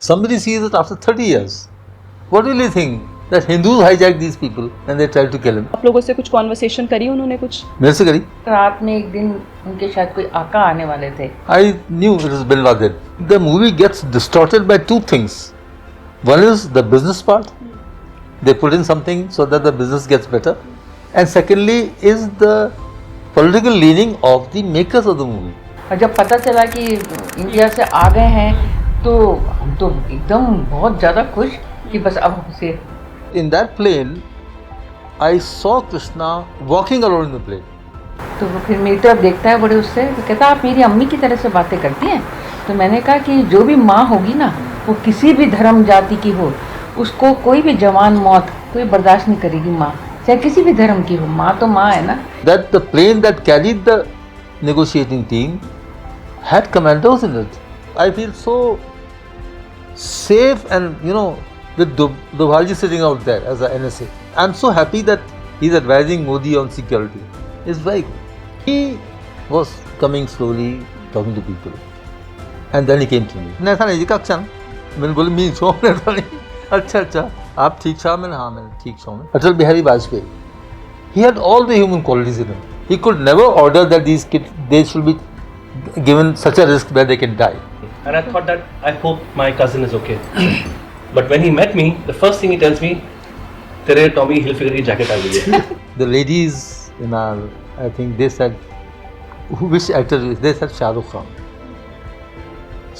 Somebody sees it after 30 years. What will you think? That Hindus hijacked these people and they tried to kill him. आप लोगों से कुछ conversation करी उन्होंने कुछ? मेरे से करी. रात में एक दिन उनके शायद कोई आका आने वाले थे. I knew it was Bin Laden. The movie gets distorted by two things. One is the business part. They put in something so that the business gets better. And secondly is the political leaning of the makers of the movie. और जब पता चला कि India से आ गए हैं तो हम तो एकदम बहुत ज़्यादा खुश कि बस अब हमसे. In that plane, I saw Krishna walking around in the plane. तो वो फिर मेरी तरफ देखता है बड़े उससे, तो कहता आप मेरी अम्मी की तरह से बातें करती हैं. तो मैंने कहा कि जो भी माँ होगी ना, वो किसी भी धर्म जाति की हो, उसको कोई भी जवान मौत कोई बर्दाश्त नहीं करेगी. माँ चाहे किसी भी धर्म की हो, माँ तो माँ है ना. That the plane that carried the negotiating team had commandos in it. I feel so safe and with Dubhalji sitting out there as a NSA. I'm so happy that he's advising Modi on security. It's very good. He was coming slowly, talking to people. And then he came to me. मैंने ऐसा नहीं देखा अच्छा. मैंने बोला मी छो मैंने ऐसा नहीं. अच्छा आप ठीक छा मैंने हाँ मैंने ठीक छो मैं. Atal Bihari Vajpayee. He had all the human qualities in him. He could never order that these kids they should be given such a risk where they can die. And I thought that I hope my cousin is okay. But when he met me, the first thing he tells me, "Tere Tommy Hilfiger की jacket आ गई है." The ladies in our, I think they said, which actor? They said Shah Rukh Khan.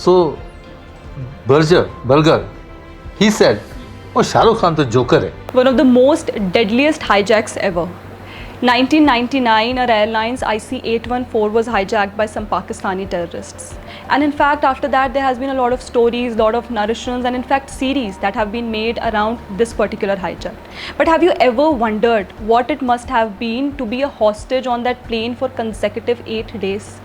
So Burger, he said, "Oh, Shah Rukh Khan तो joker है." One of the most deadliest hijacks ever. 1999, our airline's IC-814 was hijacked by some Pakistani terrorists. And in fact, after that, there has been a lot of stories, lot of narrations, and in fact, series that have been made around this particular hijack. But have you ever wondered what it must have been to be a hostage on that plane for consecutive 8 days?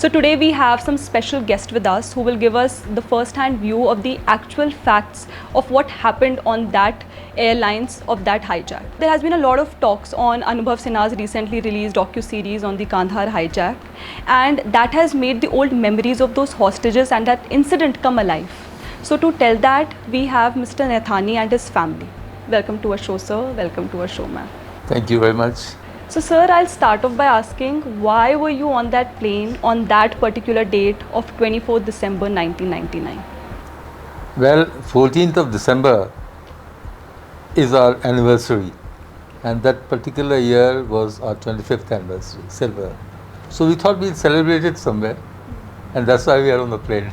So today we have some special guest with us who will give us the first-hand view of the actual facts of what happened on that airlines of that hijack. There has been a lot of talks on Anubhav Sinha's recently released docu-series on the Kandahar hijack, and that has made the old memories of those hostages and that incident come alive. So to tell that, we have Mr. Nathani and his family. Welcome to our show, sir. Welcome to our show, ma'am. Thank you very much. So sir, I'll start off by asking, why were you on that plane on that particular date of 24th December 1999? Well, 14th of December is our anniversary, and that particular year was our 25th anniversary, silver. So we thought we'd celebrate it somewhere, and that's why we are on the plane.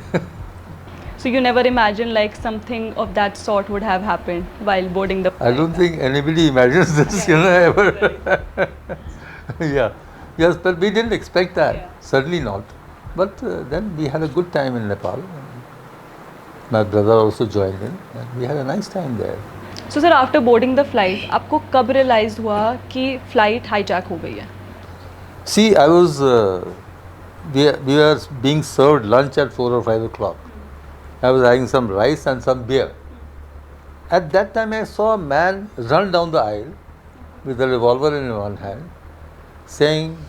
So you never imagined like something of that sort would have happened while boarding the I don't think anybody imagines this, ever. Yeah. Yes, but we didn't expect that. Yeah. Certainly not. But then we had a good time in Nepal. My brother also joined in, and we had a nice time there. So sir, after boarding the flight, आपको कब realized हुआ कि flight hijack हो गई है? See, I was, we were being served lunch at 4 or 5 o'clock. I was having some rice and some beer. At that time, I saw a man run down the aisle with a revolver in one hand,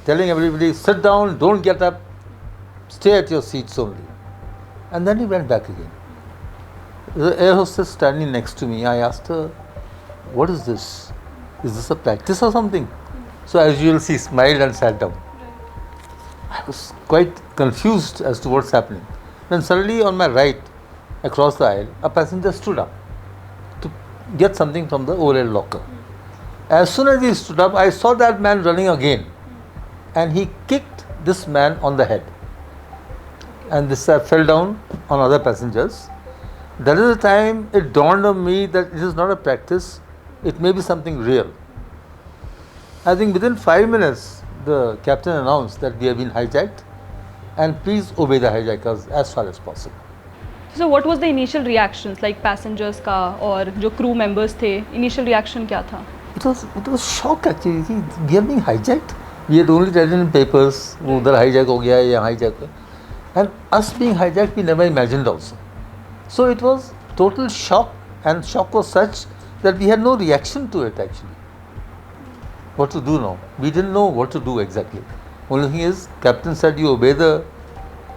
telling everybody, sit down, don't get up, stay at your seats only. And then he went back again. The air hostess standing next to me, I asked her, what is this? Is this a practice or something? So as usual, she smiled and sat down. I was quite confused as to what's happening. Then suddenly on my right, across the aisle, a passenger stood up to get something from the overhead locker. As soon as he stood up, I saw that man running again, and he kicked this man on the head. And this fell down on other passengers. That is the time it dawned on me that it is not a practice, it may be something real. I think within 5 minutes, the captain announced that we have been hijacked, and please obey the hijackers as far as possible. So what was the initial reactions like passengers का और जो crew members थे, initial reaction क्या था? It was shock actually. We are being hijacked. We had only read in papers, वो उधर hijack हो गया या hijack हो. And us being hijacked, we never imagined also. So it was total shock, and shock was such that we had no reaction to it actually. What to do now? We didn't know what to do exactly. Only thing is, captain said you obey the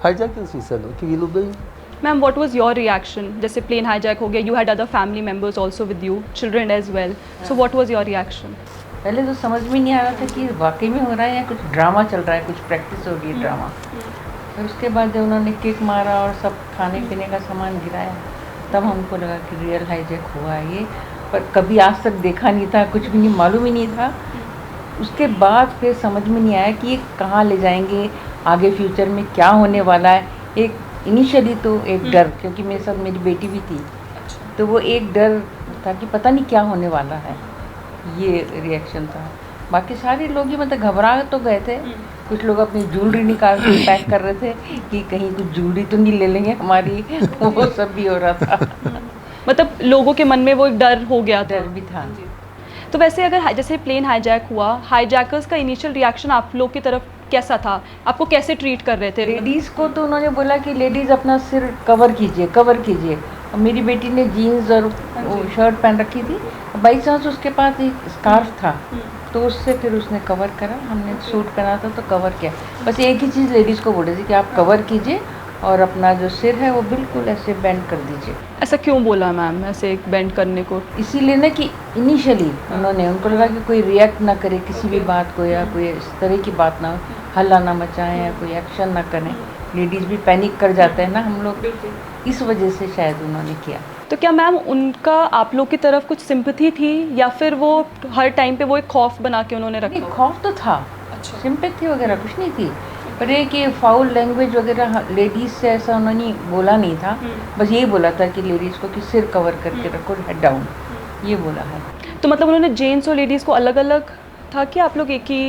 hijackers. We said okay, we'll obey. Ma'am what was your reaction? जैसे plane hijack हो गया, you had other family members also with you, children as well, so what was your reaction? पहले तो समझ में नहीं आ रहा था कि वाकई में हो रहा है या कुछ ड्रामा चल रहा है, कुछ प्रैक्टिस हो रही है ड्रामा। फिर उसके बाद जब उन्होंने किक मारा और सब खाने पीने का सामान गिराया, तब हमको लगा कि रियल हाईजैक हुआ है ये, पर कभी आज तक देखा नहीं था, कुछ भी नहीं मालूम ही नहीं था। उसके बाद फिर समझ में नहीं आया कि ये कहाँ ले जाएंगे, आगे फ्यूचर में क्या होने वाला है। एक इनिशियली तो एक डर, क्योंकि मेरे साथ मेरी बेटी भी थी, तो वो एक डर था कि पता नहीं क्या होने वाला है, ये रिएक्शन था। बाकी सारे लोग ही मतलब घबरा तो गए थे, कुछ लोग अपनी ज्वेलरी निकाल के पैक कर रहे थे कि कहीं कुछ ज्वेलरी तो नहीं ले लेंगे हमारी, वो सब भी हो रहा था। मतलब लोगों के मन में वो एक डर हो गया था। डर भी था। तो वैसे अगर जैसे प्लेन हाईजैक हुआ, हाईजैकर्स का इनिशियल रिएक्शन आप लोग की तरफ कैसा था? आपको कैसे ट्रीट कर रहे थे? लेडीज़ को तो उन्होंने बोला कि लेडीज़ अपना सिर कवर कीजिए, कवर कीजिए। और मेरी बेटी ने जीन्स और वो शर्ट पहन रखी थी, बाई चांस उसके पास एक स्कार्फ था, तो उससे फिर उसने कवर करा। हमने सूट पहना था तो कवर किया। बस एक ही चीज़ लेडीज़ को बोल रही थी कि आप कवर कीजिए और अपना जो सिर है वो बिल्कुल ऐसे बेंड कर दीजिए। ऐसा क्यों बोला मैम, ऐसे एक बेंड करने को? इसीलिए ना कि इनिशियली उनको लगा कि कोई रिएक्ट ना करे किसी भी बात को, या कोई इस तरह की बात ना हो, हल्ला ना मचाएं या कोई एक्शन ना करें। लेडीज़ भी पैनिक कर जाते हैं ना हम लोग, इस वजह से शायद उन्होंने किया। तो क्या मैम उनका आप लोग की तरफ कुछ सिंपैथी थी, या फिर वो हर टाइम पे वो एक खौफ बना के उन्होंने नहीं, रखा? खौफ तो था, सिंपैथी वगैरह कुछ नहीं थी, पर ये कि फाउल लैंग्वेज वगैरह लेडीज़ से ऐसा उन्होंने बोला नहीं था। बस यही बोला था कि लेडीज़ को कि सिर कवर करके रखो, हेड डाउन, ये बोला है। तो मतलब उन्होंने जेंट्स और लेडीज़ को अलग अलग था कि आप लोग एक ही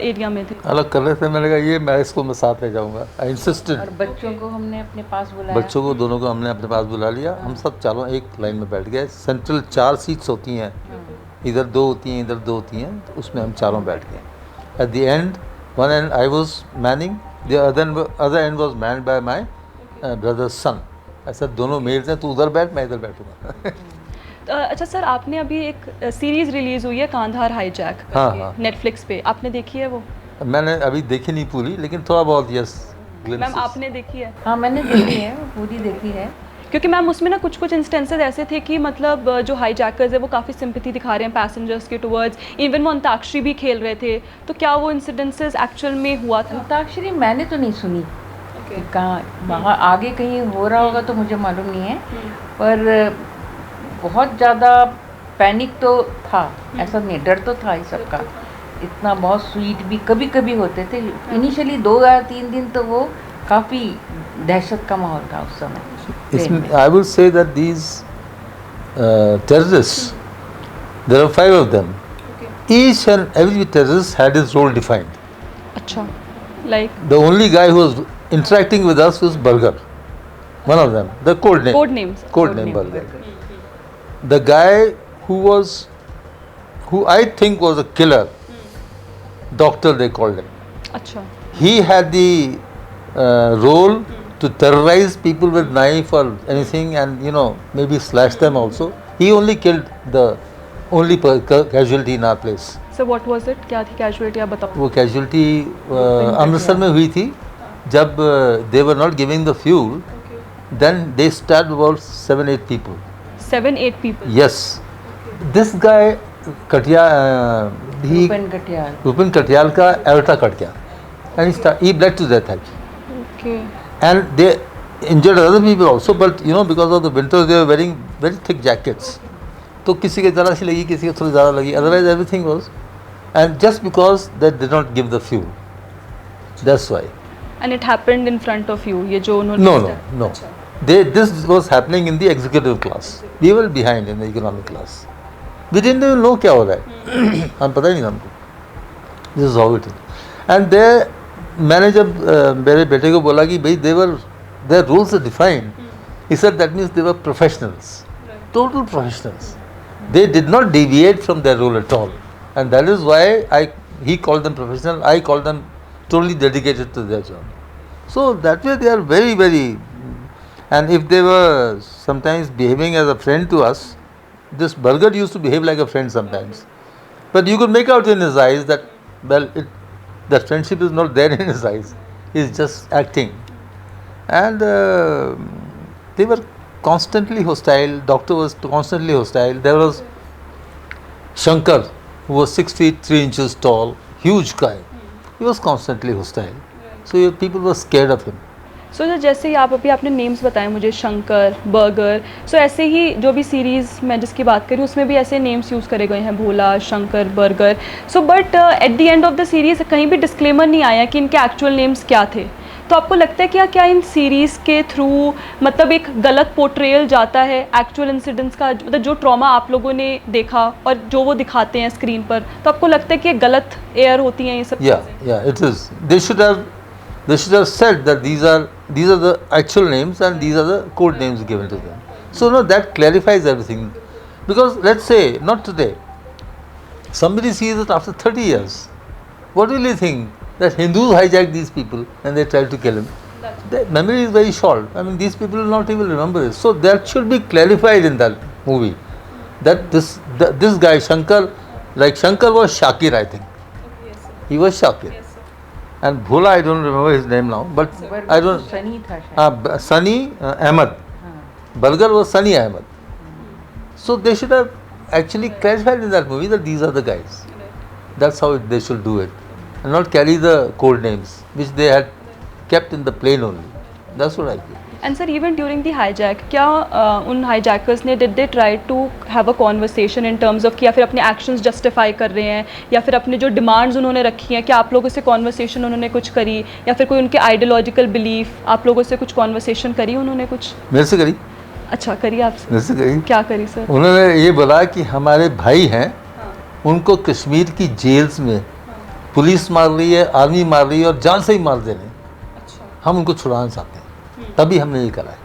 एरिया में थे? अलग कर रहे थे। मैंने कहा ये मैं इसको मैं साथ ले जाऊंगा, आई इंसिस्टेड। और बच्चों को हमने अपने पास बुलाया। बच्चों को दोनों को हमने अपने पास बुला लिया। हम सब चारों एक लाइन में बैठ गए। सेंट्रल 4 सीट्स होती हैं, इधर 2 होती हैं, इधर 2 होती हैं, तो उसमें हम चारों बैठ गए। At the end, one end I was manning, the other end was manned by my brothers son. ऐसा दोनों मेल्स हैं, तू उधर बैठ, मैं इधर बैठूंगा। अच्छा सर, आपने अभी एक सीरीज़ रिलीज़ हुई है कांधार हाईजैक, हाँ। नेटफ्लिक्स पे, आपने देखी है वो? मैंने अभी देखी नहीं पूरी, लेकिन थोड़ा बहुत यस। मैम आपने देखी है? हाँ, मैंने देखी है, वो पूरी देखी है। क्योंकि मैम उसमें ना कुछ कुछ इंस्टेंसेस ऐसे थे कि मतलब जो हाईजैकर्स है वो काफ़ी सिंपैथी दिखा रहे हैं पैसेंजर्स के टुवर्ड्स, इवन वो अंताक्षरी भी खेल रहे थे। तो क्या वो इंसिडेंसेस एक्चुअल में हुआ था? अंताक्षरी मैंने तो नहीं सुनी, कहाँ वहाँ आगे कहीं हो रहा होगा तो मुझे मालूम नहीं है, पर बहुत ज़्यादा पैनिक तो था, ऐसा नहीं, डर तो था ही सबका। इतना बहुत स्वीट भी कभी कभी होते थे। इनिशियली 2 या 3 दिन तो वो काफ़ी दहशत का माहौल था उस समय। I would say that these terrorists, there are 5 of them. Each and every terrorist had his role defined. अच्छा, like The only guy who was interacting with us was Burger, one of them, the code name. Code names. Code name Burger. The guy who I think was a killer, doctor they called him. अच्छा, He had the role to terrorize people with knife or anything, and maybe slash them also. He only killed the only casualty in our place. Sir what was it, क्या थी casualty, आप बताओ? वो casualty Amritsar में हुई थी जब they were not giving the fuel, then they stabbed about 7-8 people. 7-8 people? Yes. This guy Rupen Katiyal का एल्टा कट गया, and he bled to death actually. Okay. And they injured other people also, but because of the winter they were wearing very thick jackets. तो किसी के ज़रा सी लगी, किसी के थोड़ी ज़्यादा लगी, otherwise everything was, and just because they did not give the fuel, that's why. And it happened in front of you, ये जो उन्होंने? No. This was happening in the executive class. We were behind in the economic class. We didn't even know क्या हो रहा है, हम पता ही नहीं था हमको. This is how it is. And मैंने जब मेरे बेटे को बोला कि भाई their rules are defined, he said that means they were professionals, total professionals. They did not deviate from their role at all, and that is why he called them professional. I called them totally dedicated to their job. So that way they are very, very. And if they were sometimes behaving as a friend to us, this Burger used to behave like a friend sometimes. But you could make out in his eyes that, that friendship is not there in his eyes. He is just acting. And they were constantly hostile. Doctor was constantly hostile. There was Shankar, who was 6 feet 3 inches tall, huge guy. He was constantly hostile. So people were scared of him. सो जैसे ही आप अभी आपने names बताए मुझे, Shankar, burger, सो ऐसे ही जो भी series मैं जिसकी बात करी उसमें भी ऐसे नेम्स यूज़ करे गए हैं, Bhola, Shankar, burger. So but at the end of the series कहीं भी डिस्क्लेमर नहीं आया कि इनके एक्चुअल नेम्स क्या थे. तो आपको लगता है कि क्या इन सीरीज़ के थ्रू मतलब एक गलत पोर्ट्रेयल जाता है एक्चुअल इंसिडेंट्स का, मतलब जो ट्रॉमा आप लोगों ने देखा और जो वो दिखाते हैं स्क्रीन पर, तो आपको लगता है कि ये गलत एयर होती हैं ये सब चीज़ें? Yeah, it is. They should have said that these are the actual names and these are the code names given to them. So no, that clarifies everything. Because let's say, not today, somebody sees it after 30 years. What will he think? That Hindus hijacked these people and they tried to kill him. Their memory is very short. I mean, these people will not even remember it. So that should be clarified in that movie. That this guy Shankar, like Shankar was Shakir, I think. He was Shakir. And Bhola, I don't remember his name now, but I don't. Sunny था शायद. Sunny Ahmed. Burger was Sunny Ahmed. So they should have actually clarified in that movie that these are the guys. That's how they should do it, and not carry the code names which they had kept in the plane only. That's what I feel. And sir even during the hijack क्या उन hijackers ने did they try to have a conversation in terms of कि या फिर अपने actions justify कर रहे हैं या फिर अपने जो डिमांड्स उन्होंने रखी हैं, क्या आप लोगों से कॉन्वर्सेशन उन्होंने कुछ करी या फिर कोई उनके आइडियोलॉजिकल बिलीफ आप लोगों से कुछ कॉन्वर्सेशन करी उन्होंने कुछ? मेरे से करी. अच्छा, करी आपसे? मेरे से करी. क्या करी सर? उन्होंने ये बोला कि हमारे भाई हैं, उनको कश्मीर की जेल्स में पुलिस मार रही है, आर्मी मार रही है और जान से ही मार दे रहे हैं. हम उनको छुड़ाना चाहते हैं, तभी हमने ये करा है.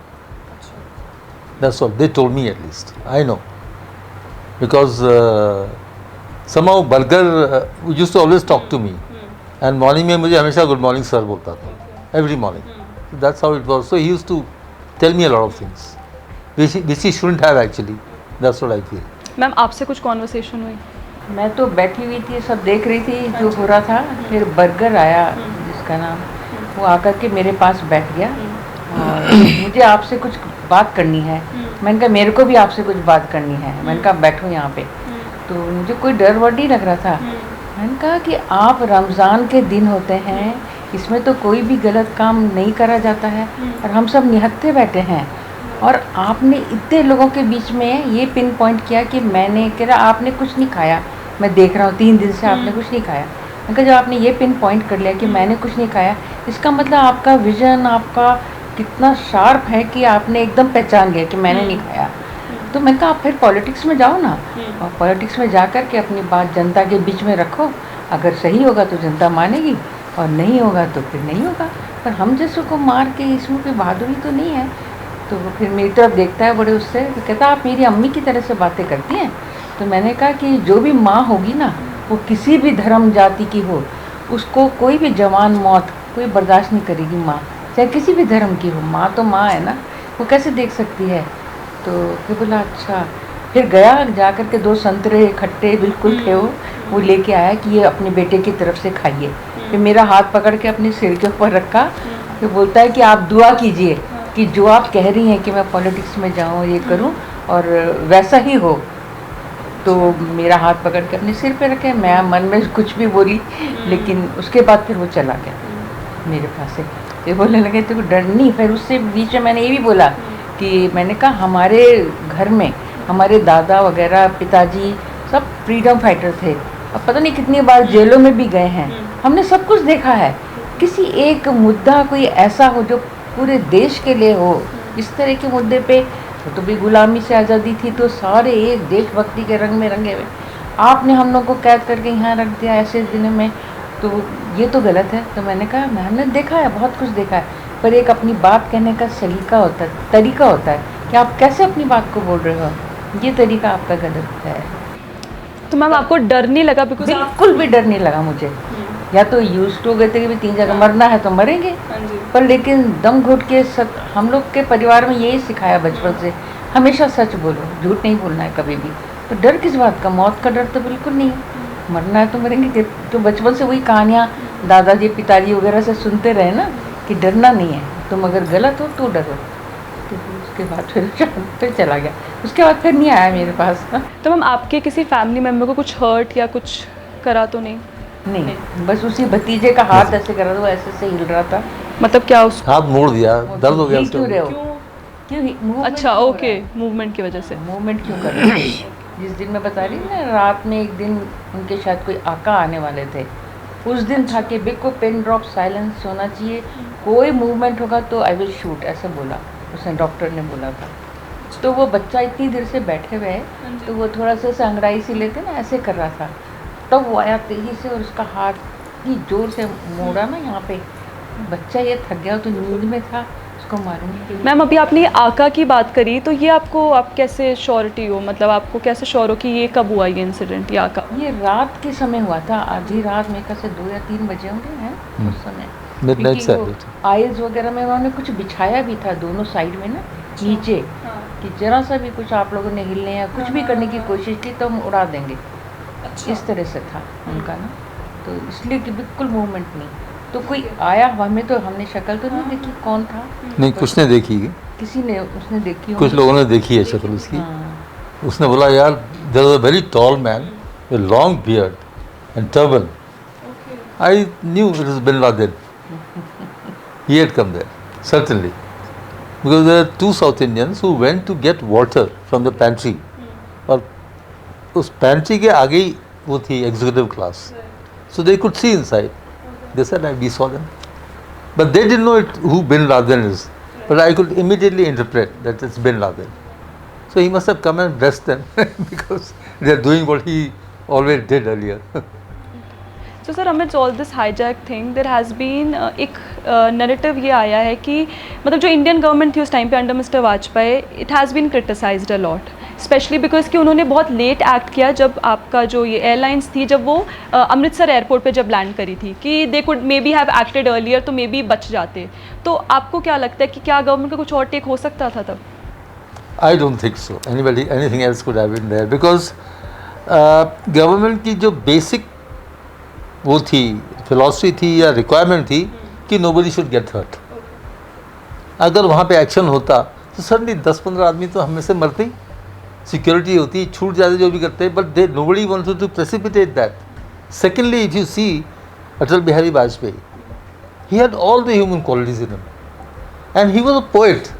That's all they told me, at least. I know. Because somehow Burger used to always talk to me. And morning में मुझे हमेशा good morning sir बोलता था. Every morning. So that's how it was. So he used to tell me a lot of things. Which he shouldn't have actually. That's what I feel. Ma'am आपसे कुछ conversation हुई? मैं तो बैठी हुई थी, सब देख रही थी जो हो रहा था. फिर बर्गर आया जिसका नाम, वो आकर के मेरे पास बैठ गया और मुझे आपसे कुछ बात करनी है. मैंने कहा मेरे को भी आपसे कुछ बात करनी है. मैंने कहा बैठो यहाँ पे. तो मुझे कोई डर वर नहीं लग रहा था. मैंने कहा कि आप रमज़ान के दिन होते हैं, इसमें तो कोई भी गलत काम नहीं करा जाता है और हम सब निहत्थे बैठे हैं, और आपने इतने लोगों के बीच में ये पिन पॉइंट किया कि मैंने कह रहा आपने कुछ नहीं खाया. मैं देख रहा हूँ 3 दिन से आपने कुछ नहीं खाया. मैंने कहा जब आपने ये पिन पॉइंट कर लिया कि मैंने कुछ नहीं खाया, इसका मतलब आपका विजन आपका कितना शार्प है कि आपने एकदम पहचान गया कि मैंने नहीं खाया. तो मैंने कहा आप फिर पॉलिटिक्स में जाओ ना, और पॉलिटिक्स में जा कर के अपनी बात जनता के बीच में रखो. अगर सही होगा तो जनता मानेगी और नहीं होगा तो फिर नहीं होगा. पर हम जैसों को मार के इसमें कोई बहादुरी तो नहीं है. तो वो फिर मेरी तरफ देखता है बड़े उससे, तो कहता आप मेरी अम्मी की तरह से बातें करती हैं. तो मैंने कहा कि जो भी माँ होगी ना, वो किसी भी धर्म जाति की हो, उसको कोई भी जवान मौत कोई बर्दाश्त नहीं करेगी. माँ चाहे किसी भी धर्म की हो, माँ तो माँ है ना, वो कैसे देख सकती है. तो फिर बोला अच्छा. फिर गया, जा कर के 2 संतरे खट्टे बिल्कुल थे वो लेके आया कि ये अपने बेटे की तरफ से खाइए. फिर मेरा हाथ पकड़ के अपने सिर के ऊपर रखा. फिर बोलता है कि आप दुआ कीजिए कि जो आप कह रही हैं कि मैं पॉलिटिक्स में जाऊँ, ये करूँ, और वैसा ही हो. तो मेरा हाथ पकड़ के अपने सिर पे रखे. मैं मन में कुछ भी बोली, लेकिन उसके बाद फिर वो चला गया मेरे पास से. ये बोलने लगे तो डर नहीं. फिर उससे बीच में मैंने ये भी बोला कि मैंने कहा हमारे घर में हमारे दादा वगैरह पिताजी सब फ्रीडम फाइटर थे. अब पता नहीं कितनी बार जेलों में भी गए हैं. हमने सब कुछ देखा है. किसी एक मुद्दा कोई ऐसा हो जो पूरे देश के लिए हो, इस तरह के मुद्दे पे तो भी गुलामी से आज़ादी थी, तो सारे एक देशभक्ति के रंग में रंगे हुए. आपने हम लोग को कैद करके यहाँ रख दिया ऐसे दिनों में, तो ये तो गलत है. तो मैंने कहा हमने देखा है, बहुत कुछ देखा है, पर एक अपनी बात कहने का सलीका होता है, तरीका होता है कि आप कैसे अपनी बात को बोल रहे हो. ये तरीका आपका गलत है. तो मैम आपको डर नहीं लगा? बिकॉज बिल्कुल भी डर नहीं लगा मुझे. या तो यूज हो गए थे कि 3 जगह मरना है तो मरेंगे, पर लेकिन दम घुट के हम लोग के परिवार में यही सिखाया बचपन से, हमेशा सच बोलो, झूठ नहीं बोलना है कभी भी. तो डर किस बात का? मौत का डर तो बिल्कुल नहीं है. मरना है तो मरेंगे. तो बचपन से वही कहानियाँ दादाजी पिताजी वगैरह से सुनते रहे ना कि डरना नहीं है, तुम अगर गलत हो तो डरो. तो उसके बाद फिर चला गया, उसके बाद फिर नहीं आया मेरे पास। तो मैम आपके किसी फैमिली मेम्बर को कुछ हर्ट या कुछ करा तो नहीं? नहीं, बस उसी भतीजे का हाथ ऐसे कर रहा था, वो ऐसे से हिल रहा था। मतलब क्या उस हाथ मोड़ दिया, दर्द हो गया हिल क्यों रहे उसको। हो? क्यों movement अच्छा क्यों हो ओके, रहा है? मूवमेंट की वजह से। मूवमेंट क्यों कर रहे हो? जिस दिन मैं बता रही हूँ ना, रात में एक दिन उनके शायद कोई आका आने वाले थे, उस दिन था कि बिल्कुल पिन ड्रॉप साइलेंस होना चाहिए, कोई मूवमेंट होगा तो आई विल शूट, ऐसा बोला उसने, डॉक्टर ने बोला था। तो वो बच्चा इतनी देर से बैठे हुए है, तो वो थोड़ा सा ऐसे अंगड़ाई सी लेते ना, ऐसे कर रहा था, तब वो आया तेज़ी से और उसका हाथ इतनी जोर से मोड़ा ना यहाँ पे, बच्चा ये थक गया, तो नींद में था, उसको मालूम नहीं। मैम अभी आपने ये आका की बात करी, तो ये आपको, आप कैसे श्योरिटी हो, मतलब आपको कैसे श्योर हो कि ये कब हुआ ये इंसिडेंट, ये आका? ये रात के समय हुआ था, आधी रात में से 2 या 3 बजे होंगे हैं उस समय। Midnight क्योंकि वो Sabbath। आइल्स वगैरह में उन्होंने कुछ बिछाया भी था दोनों साइड में ना नीचे, कि जरा सा भी कुछ आप लोगों ने हिलने या कुछ भी करने की कोशिश की तो हम उड़ा देंगे, इस तरह से था उनका ना। तो इसलिए कि बिल्कुल मूवमेंट नहीं, तो कोई आया, हमें तो हमने शक्ल तो नहीं देखी कौन था, नहीं, कुछ ने देखी, किसी ने उसने देखी कुछ होगी। लोगों ने देखी है शक्ल उसकी। हाँ, उसने बोला यार there was a very tall man with long beard and turban, I knew it is Bin Laden, he had come there certainly, because there are 2 South Indians who went to get water from the pantry, और उस pantry के आगे ही वो थी executive class, so they could see inside. They said we saw them, but they didn't know who Bin Laden is, but I could immediately interpret that it's Bin Laden. So he must have come and blessed them because they are doing what he always did earlier. तो sir amidst all this hijack thing there has been एक narrative ये आया है कि मतलब जो Indian government थी उस टाइम पे under mister Vajpayee, it has been criticised a lot, specially because कि उन्होंने बहुत लेट एक्ट किया जब आपका जो ये एयरलाइंस थी, जब वो अमृतसर एयरपोर्ट पे जब लैंड करी थी, कि they could may be have acted earlier, तो मे बी बच जाते। तो आपको क्या लगता है कि क्या गवर्नमेंट का कुछ और टेक हो सकता था तब? I don't think so. Anything else could have been there because government की जो बेसिक वो थी, फिलॉसफी थी या रिक्वायरमेंट थी कि nobody should get hurt. अगर वहाँ पे एक्शन होता तो सडनली 10-15 आदमी तो हम में से मरते ही, सिक्योरिटी होती, छूट जाते जो भी करते, but they nobody wanted to precipitate that. Secondly, if you see Atal Bihari Vajpayee, he had all the human qualities in him, and he was a poet,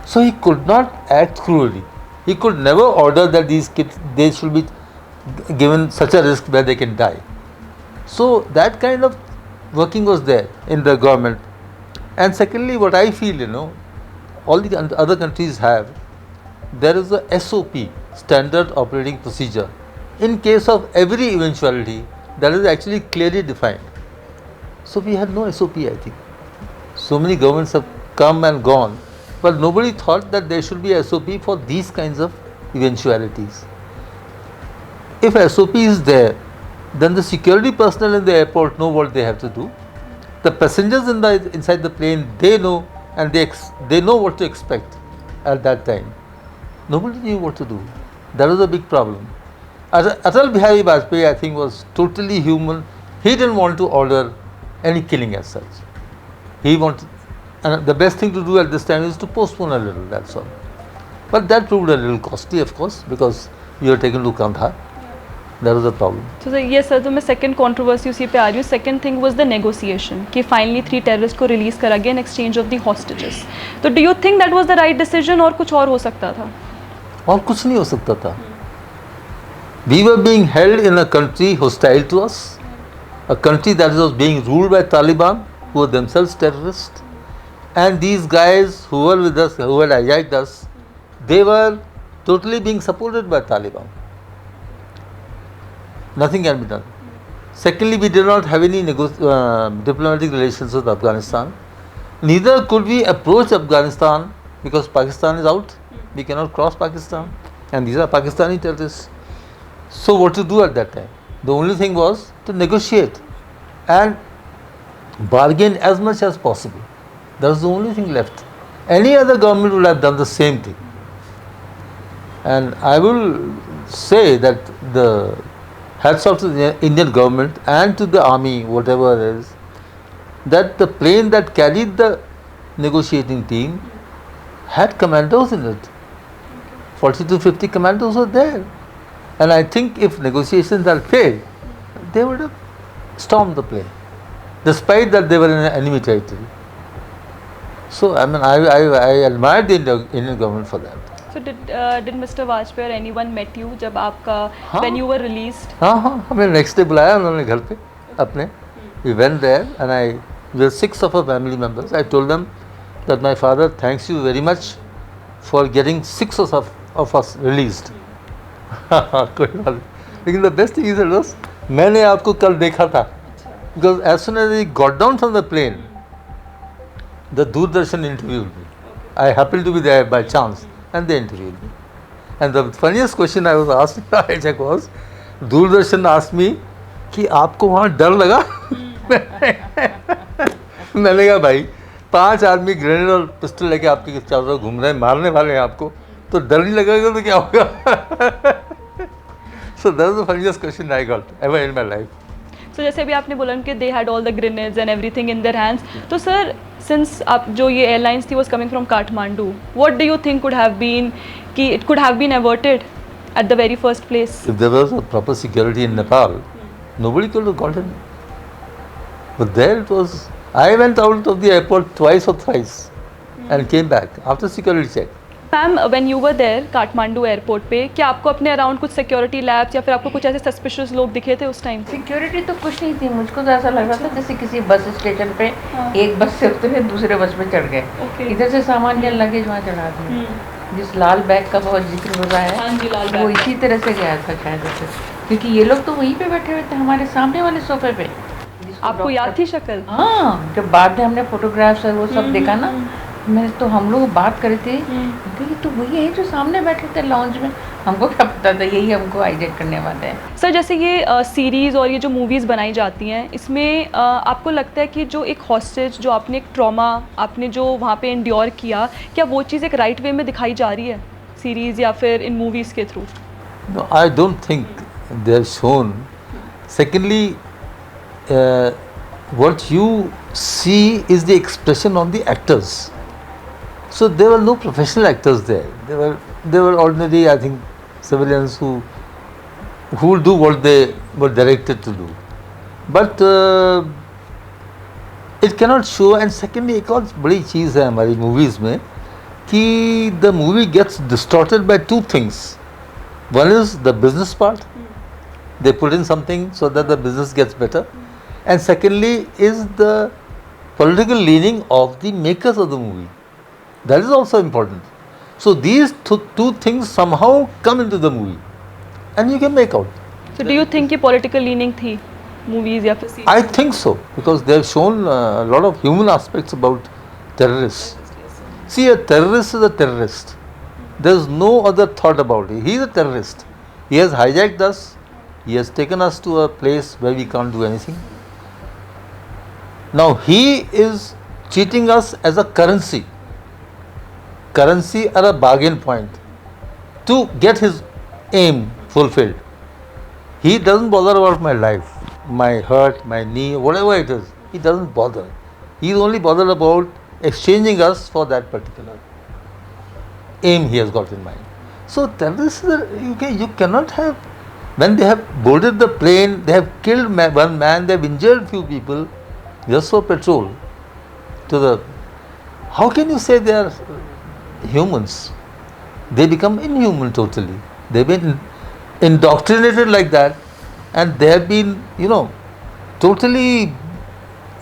so he could not act cruelly. He could never order that these kids, they should be given such a risk where they can die. So that kind of working was there in the government. And secondly, what I feel, all the other countries have, there is a SOP, standard operating procedure, in case of every eventuality that is actually clearly defined. So we had no SOP, I think. So many governments have come and gone, but nobody thought that there should be a SOP for these kinds of eventualities. If SOP is there, then the security personnel in the airport know what they have to do. The passengers inside the plane, they know, and they know what to expect at that time. Nobody knew what to do. That was a big problem. Atal Bihari Vajpayee, I think, was totally human. He didn't want to order any killing as such. He wanted, and the best thing to do at this time is to postpone a little, that's all. But that proved a little costly, of course, because you were taken to Kandahar. That was the problem. तो sir ये sir, तो मैं second controversy उसी पे आ रही हूँ। Second thing was the negotiation, कि फाइनली 3 टेररिस्ट को रिलीज़ करा गया in exchange of the hostages. तो do you think that was the right decision, और कुछ और हो सकता था? और कुछ नहीं हो सकता था. We were being held in a country hostile to us, a country that was being ruled by Taliban, who were themselves terrorists, and these guys who were with us, who had hijacked us, they were totally being supported by Taliban. Nothing can be done. Secondly, we did not have any diplomatic relations with Afghanistan. Neither could we approach Afghanistan because Pakistan is out. We cannot cross Pakistan, and these are Pakistani terrorists. So what to do at that time? The only thing was to negotiate and bargain as much as possible. That was the only thing left. Any other government would have done the same thing. And I will say that the hats off to the Indian government and to the army, whatever it is, that the plane that carried the negotiating team had commandos in it. 40 to 50 commandos were there. And I think if negotiations had failed, they would have stormed the plane, despite that they were in enemy territory. So, I mean, I admire the Indian government for that. So did Mr. Vajpayee or anyone met you जब आपका हाँ. when you were released? हाँ, हमें next day बुलाया उन्होंने घर पे अपने. We went there and we were 6 of our family members. I told them that my father thanks you very much for getting 6 of us released. कोई बात नहीं. लेकिन the best thing is that मैंने आपको कल देखा था. Because as soon as I got down from the plane, the Doordarshan interviewed me. I happened to be there by chance and they interviewed me. And the funniest question I was asked in hijack was, Doordarshan asked me कि आपको वहाँ डर लगा? मैंने कहा भाई 5 आदमी grenade और पिस्टल लेके आपके चारों तरफ घूम रहे हैं, मारने वाले हैं आपको, तो डर नहीं लगेगा तो क्या होगा? So that was the funniest question I got ever in my life. So जैसे अभी आपने बोला कि they had all the grenades and everything in their hands. तो सर since आप जो ये airlines थी was coming from Kathmandu, what do you think could have been कि it could have been averted at the very first place? If there was a proper security in Nepal, nobody could have gotten. But there it was. I went out of the airport twice or thrice and came back after security check. Ma'am when you were there Kathmandu airport पे क्या आपको अपने around कुछ security labs या फिर आपको कुछ ऐसे सस्पिशियस लोग दिखे थे उस टाइम? सिक्योरिटी तो कुछ नहीं थी. मुझको तो ऐसा लग रहा था जैसे किसी बस स्टेशन पे एक बस से उतरे दूसरे बस में चढ़ गए. इधर से सामान या लगेज वहाँ चढ़ा दिए. जिस लाल बैग का बहुत जिक्र हो रहा है वो इसी तरह से गया था शायद से, क्योंकि ये लोग तो वहीं पे बैठे हुए थे हमारे सामने वाले सोफे पे. आपको याद थी शक्ल? हाँ, जब बाद में हमने फोटोग्राफ्स और वो सब देखा ना, मैं तो हम लोग बात कर रहे थे ये तो वही है जो सामने बैठे थे लाउंज में. हमको क्या पता था यही हमको हाईजैक करने वाले हैं. सर जैसे ये सीरीज़ और ये जो मूवीज़ बनाई जाती हैं इसमें आपको लगता है कि जो एक हॉस्टेज जो आपने एक ट्रॉमा आपने जो वहाँ पे इंड्योर किया, क्या वो चीज़ एक राइट वे में दिखाई जा रही है सीरीज़ या फिर इन मूवीज़ के through? No, I don't think they have shown. Secondly, what you see is the expression on the actors. So there were no professional actors there. They were ordinary, I think, civilians who will do what they were directed to do. But it cannot show. And secondly, एक और बड़ी चीज़ है हमारी movies में कि the movie gets distorted by 2 things. One is the business part. They put in something so that the business gets better. And secondly is the political leaning of the makers of the movie. That is also important. So these 2 things somehow come into the movie and you can make out. So do you think ये political leaning थी movies या फिर series? I think so, because they have shown a lot of human aspects about terrorists. See, a terrorist is a terrorist. There is no other thought about it. He is a terrorist. He has hijacked us. He has taken us to a place where we can't do anything. Now he is cheating us as a currency at a bargain point to get his aim fulfilled. He doesn't bother about my life, my hurt, my knee, whatever it is. He doesn't bother. He is only bothered about exchanging us for that particular aim he has got in mind. So terrorists, you cannot have, when they have boarded the plane, they have killed one man, they have injured few people just for petrol. How can you say they are humans? They become inhuman totally. They've been indoctrinated like that, and they have been, totally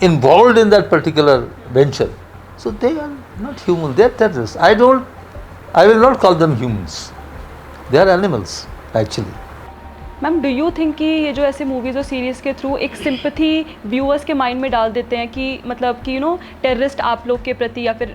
involved in that particular venture. So they are not human, they are terrorists. I will not call them humans. They are animals actually. Ma'am do you think कि ये जो ऐसे movies और series के through एक sympathy viewers के mind में डाल देते हैं कि मतलब कि टेररिस्ट आप लोग के प्रति या फिर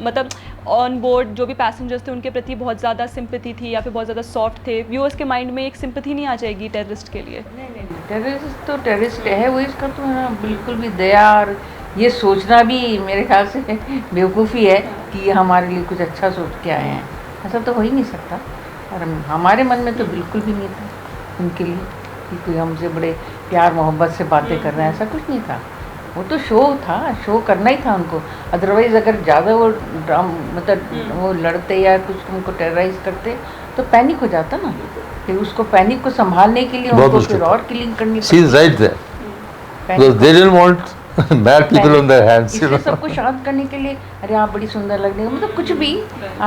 मतलब ऑन बोर्ड जो भी पैसेंजर्स थे उनके प्रति बहुत ज़्यादा सिंपथी थी या फिर बहुत ज़्यादा सॉफ्ट थे, व्यूअर्स के माइंड में एक सिंपथी नहीं आ जाएगी टेररिस्ट के लिए? नहीं, टेररिस्ट तो टेररिस्ट है, वो इसका तो बिल्कुल भी दया और ये सोचना भी मेरे ख्याल से बेवकूफ़ी है कि ये हमारे लिए कुछ अच्छा सोच के आए हैं. ऐसा तो हो ही नहीं सकता. और हमारे मन में तो बिल्कुल भी नहीं था उनके लिए कि कोई हमसे बड़े प्यार मोहब्बत से बातें कर रहे हैं, ऐसा कुछ नहीं था. वो तो शो था, शो करना ही था उनको। अदरवाइज अगर ज़्यादा वो मतलब वो लड़ते या कुछ उनको टेरराइज करते तो पैनिक हो जाता ना, फिर उसको पैनिक को संभालने के लिए बहुत उनको मुश्किल फिर था। और किलिंग करनी She is right there. Because they didn't want mad people on their hands, you इसलिए know. सबको शांत करने के लिए, अरे आप बड़ी सुंदर लगने का मतलब कुछ भी,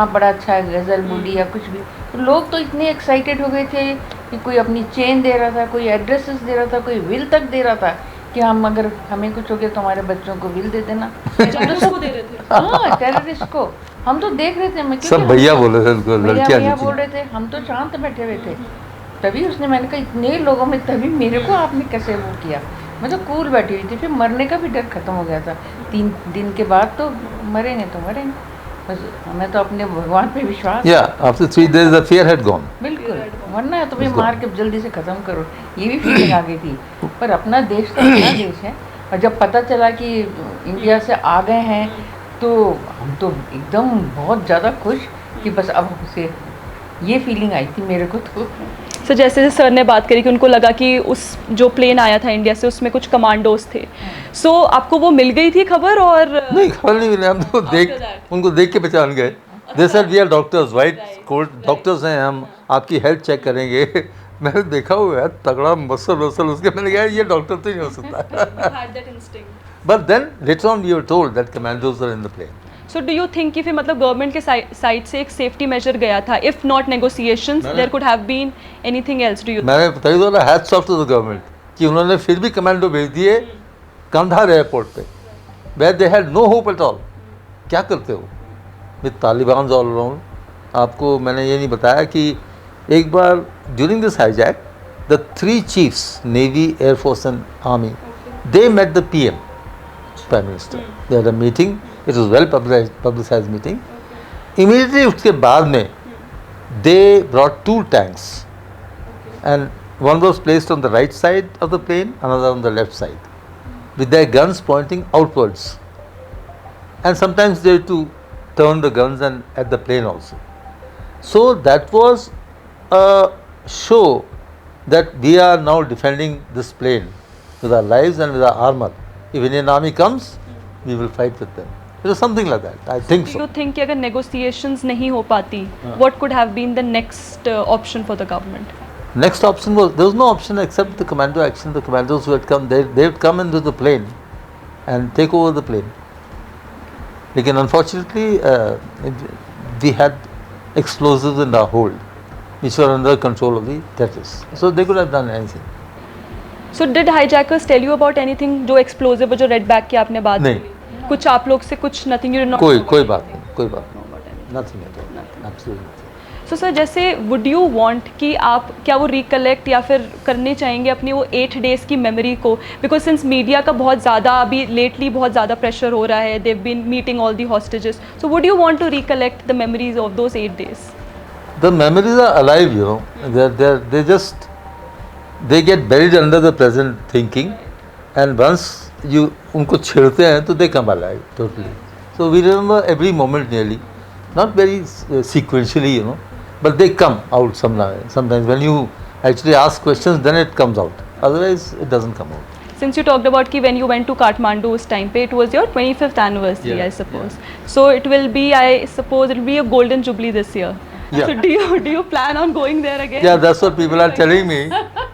आप बड़ा अच्छा गजल बोली या कुछ भी, तो लोग तो इतने एक्साइटेड हो गए थे कि कोई अपनी चेन दे रहा था, कोई एड्रेसेस दे रहा था, कोई विल तक दे रहा था कि हम अगर हमें कुछ हो गया तो हमारे बच्चों को विल दे देना। उसको दे रहे थे। हाँ, टेररिस्ट को हम तो देख रहे थे। मैं सब भैया बोल रहे थे उनको, भैया लड़कियां भैया नहीं बोल थी। रहे थे, हम तो शांत बैठे हुए थे। तभी उसने, मैंने कहा इतने लोगों में तभी मेरे को आपने कैसे वो किया। मैं तो कूल बैठी हुई थी, फिर मरने का भी डर खत्म हो गया था। 3 दिन के बाद तो मरेंगे तो मरेंगे, बस हमें तो अपने भगवान पे विश्वास। Yeah, after 3 days the fear had gone. बिल्कुल, वरना है तुम्हें It's मार gone. के जल्दी से ख़त्म करो, ये भी फीलिंग आ गई थी। पर अपना देश तो अपना देश है, और जब पता चला कि इंडिया से आ गए हैं तो हम तो एकदम बहुत ज़्यादा खुश कि बस अब हमसे, ये फीलिंग आई थी मेरे को तो। सो जैसे सर ने बात करी कि उनको लगा कि उस जो प्लेन आया था इंडिया से उसमें कुछ कमांडोज थे, सो आपको वो मिल गई थी खबर? और नहीं, खबर नहीं मिली, हम तो उनको देख के पहचान गए। They said we are doctors, white coat doctors हैं हम, आपकी हेल्थ चेक करेंगे। मैंने देखा हुआ है तगड़ा मसल उसके, मैंने कहा ये डॉक्टर तो नहीं हो सकता। But then later on we were told that commandos are in the plane. So do you think कि फिर मतलब गवर्नमेंट के साइड से एक सेफ्टी मेजर गया था? If not negotiations there could have been anything else, do you? मैंने तभी बोला hats off to the government कि उन्होंने फिर भी कमांडो भेज दिए कंधार एयरपोर्ट पे, where they had no hope at all. क्या करते हो विद तालिबान ऑल अराउंड? आपको मैंने ये नहीं बताया कि एक बार during this hijack the 3 chiefs, navy, air force and army, they met the PM, prime minister, they had a meeting, it was well publicised meeting. Immediately उसके बाद में they brought 2 tanks and one was placed on the right side of the plane, another on the left side, with their guns pointing outwards. And sometimes they had to turn the guns and at the plane also. So that was a show that we are now defending this plane with our lives and with our armor. If Indian army comes, we will fight with them. It was something like that. I think Do so. you think कि अगर negotiations नहीं हो पाती, what could have been the next option for the government? Next option was, there was no option except the commando action. The commandos who had come, they would come into the plane and take over the plane. Lekin unfortunately, we had explosives in our hold, which were under control of the terrorists. So they could have done anything. So did hijackers tell you about anything? जो explosive, जो red bag की आपने बात नहीं। की? कुछ आप लोग से कुछ nothing, you did not कोई know कोई about बात anything? नहीं, कोई बात Know about anything. नहीं, nothing at all, absolutely nothing. So sir, जैसे would you want कि आप क्या वो recollect या फिर करने चाहेंगे अपनी वो 8 days की memory को? Because since media का बहुत ज़्यादा अभी lately बहुत ज़्यादा pressure हो रहा है, they've been meeting all the hostages. So would you want to recollect the memories of those 8 days? The memories are alive, you know. They get buried under the present thinking, and once you उनको छेड़ते हैं तो they come alive totally. So we remember every moment nearly, not very sequentially, you know, but they come out sometimes when you actually ask questions, then it comes out. Otherwise, it doesn't come out. Since you talked about कि when you went to Kathmandu उस time पे, it was your 25th anniversary, Yeah, I suppose. So it will be, I suppose, it will be a golden jubilee this year. Yeah. So do you plan on going there again? Yeah, that's what people are telling me,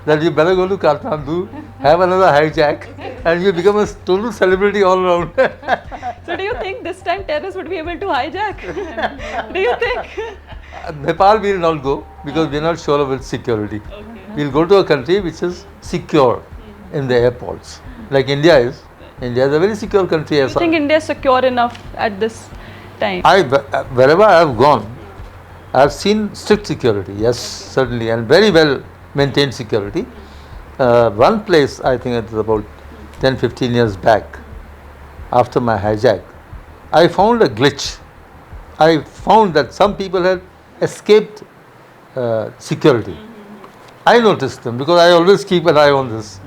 that you better go to Kathmandu, have another hijack, and you become a total celebrity all around. So do you think this time terrorists would be able to hijack? Do you think? Nepal will not go because we are not sure of its security. We'll go to a country which is secure in the airports, like India is. India is a very secure country. Do you think India is secure enough at this time? Wherever I have gone, I have seen strict security, yes, certainly, and very well maintained security. One place, I think it was about 10-15 years back, after my hijack, I found a glitch. I found that some people had escaped security. I noticed them because I always keep an eye on this.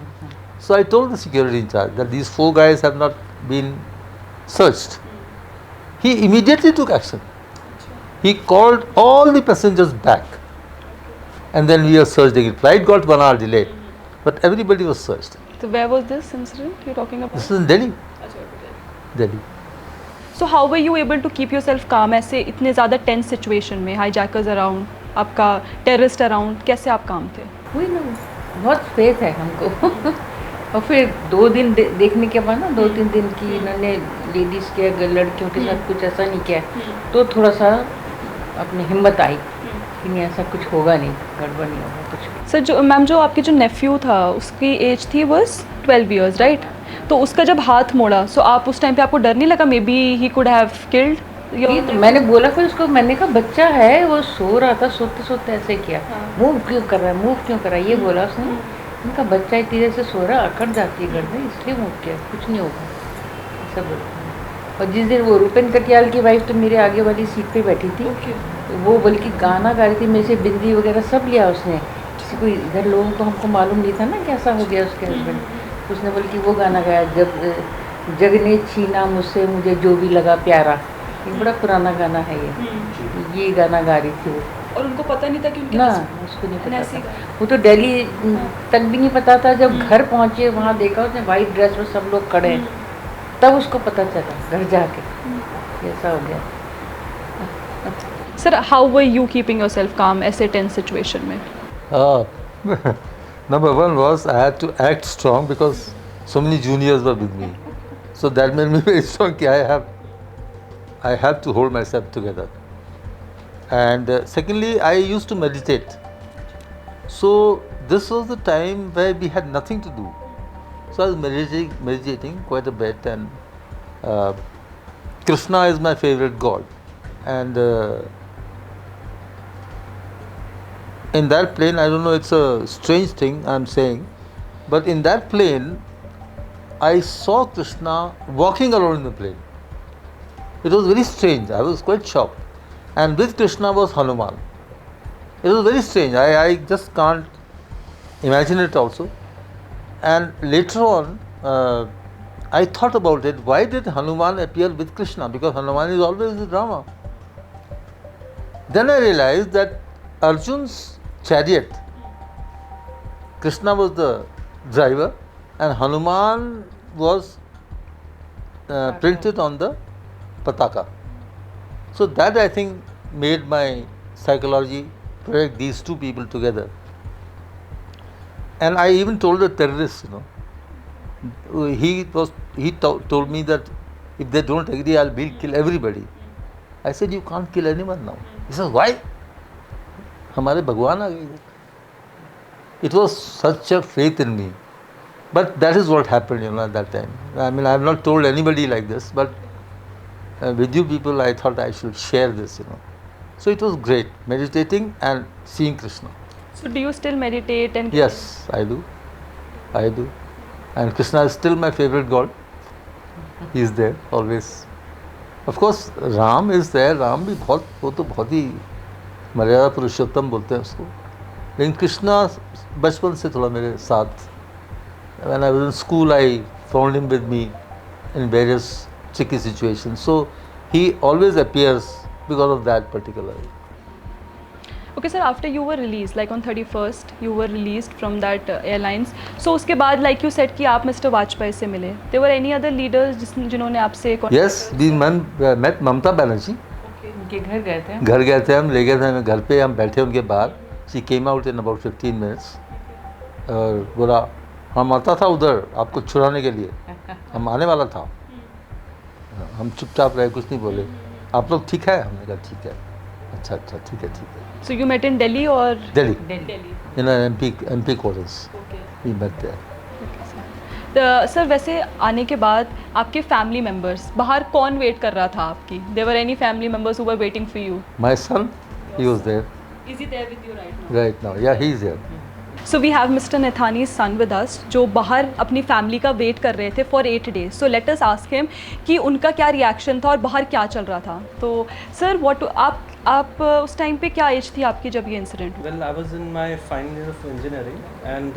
So I told the security in charge that these 4 guys have not been searched. He immediately took action. He called all the passengers back, and then we were searching it. Flight got 1 hour delayed, but everybody was searched. So where was this incident you're talking about? This is in Delhi. Delhi. So how were you able to keep yourself calm ऐसे इतने ज़्यादा tense situation में, hijackers around, आपका terrorist around, कैसे आप calm थे? वही ना, बहुत फेथ है हमको। और फिर 2 दिन देखने के बाद ना 2-3 दिन की इन्होंने लेडीज़ के अगर लड़कियों के साथ कुछ ऐसा नहीं किया तो थोड़ा सा अपनी हिम्मत आई कि नहीं ऐसा कुछ होगा नहीं, गड़बड़ नहीं होगा कुछ भी। सर जो मैम जो आपके जो नेफ्यू था उसकी एज थी बस 12 इयर्स राइट? तो उसका जब हाथ मोड़ा सो आप उस टाइम पे आपको डर नहीं लगा may be he could have killed? ये तो मैंने बोला फिर उसको, मैंने कहा बच्चा है वो सो रहा था, सोते सोते ऐसे किया, मूव क्यों कर रहा है, मूव क्यों कर रहा है, ये बोला उसने। उनका बच्चा इतनी देर से सो रहा, अकड़ जाती है गर्दन इसलिए मूव किया, कुछ नहीं होगा ऐसा बोला। और जिस दिन वो रूपेन कटियाल की वाइफ तो मेरे आगे वाली सीट पे बैठी थी, तो वो बल्कि गाना गा रही थी, मेरे से बिंदी वगैरह सब लिया उसने। किसी को इधर लोगों को हमको मालूम नहीं था ना कैसा हो गया उसके हस्बैंड, उसने बल्कि वो गाना गाया, जग ने छीना मुझसे मुझे जो भी लगा प्यारा, ये बड़ा पुराना गाना है ये गाना गा रही थी वो। और उनको पता नहीं था कि उनके ना उसको नहीं पता था, वो तो दिल्ली तक भी नहीं पता था। जब घर पहुंचे वहाँ देखा उसने वाइट ड्रेस में सब लोग खड़े हैं, तब उसको पता चला घर जाके ऐसा हो गया। Sir how were you keeping yourself काम ऐसे टेंस सिचुएशन में? Number one was I had to act strong because so many juniors were with me. So that made me very strong. I have to hold myself together. And secondly, I used to meditate. So this was the time where we had nothing to do. So I was meditating quite a bit, and Krishna is my favorite god. And in that plane, I don't know, it's a strange thing I'm saying, but in that plane, I saw Krishna walking around in the plane. It was very strange. I was quite shocked. And with Krishna was Hanuman. It was very strange. I just can't imagine it also. And later on, I thought about it. Why did Hanuman appear with Krishna? Because Hanuman is always with Rama. Then I realized that Arjun's chariot, Krishna was the driver and Hanuman was printed on the Pataka. So that I think made my psychology project these two people together. And I even told the terrorists, he told me that if they don't agree, I'll kill everybody. I said, you can't kill anyone now. He says, why? हमारे भगवान आ गए. It was such a faith in me. But that is what happened, at that time. I mean, I have not told anybody like this, but with you people, I thought I should share this, So it was great, meditating and seeing Krishna. So do you still meditate and? Yes, I do. And Krishna is still my favorite god. He is there always. Of course, Ram is there. Ram भी वो तो बहुत ही मर्यादा पुरुषोत्तम बोलते हैं उसको. लेकिन कृष्णा बचपन से थोड़ा मेरे साथ. When I was in school, I found him with me in various tricky situations. So he always appears because of that particular. Okay, sir. After you were released, like on 31st, you were released from that airlines. So उसके बाद, like you said, कि आप Mr. Vajpayee से मिले. There were any other leaders जिन्होंने आपसे? Yes, we met Mamta Banerjee. उनके घर गए थे. घर गए थे हम, ले गए थे हमें घर पे, हम बैठे उनके बाहर. She came out in about 15 minutes. और बोला हम आता था उधर आपको छुड़ाने के लिए, हम आने वाला था. हम चुपचाप रहे, कुछ नहीं बोले. आप लोग ठीक है? हमने कहा ठीक है. अच्छा ठीक है. So you met in Delhi or? Delhi. Delhi. In an MP quarters. Okay. We met there. Sir वैसे आने के बाद आपके फैमिली मेम्बर्स बाहर कौन वेट कर रहा था आपकी? There were any family members who were waiting for you? My son, he was there. Is he there with you right now? Right now, yeah, he is here. So we have Mr. Nathani's son with us जो बाहर अपनी family का wait कर रहे थे for 8 days. So let us ask him कि उनका क्या रिएक्शन था और बाहर क्या चल रहा था. तो सर आप उस टाइम पे क्या एज थी आपकी जब ये incident? Well, I was in my final year of engineering and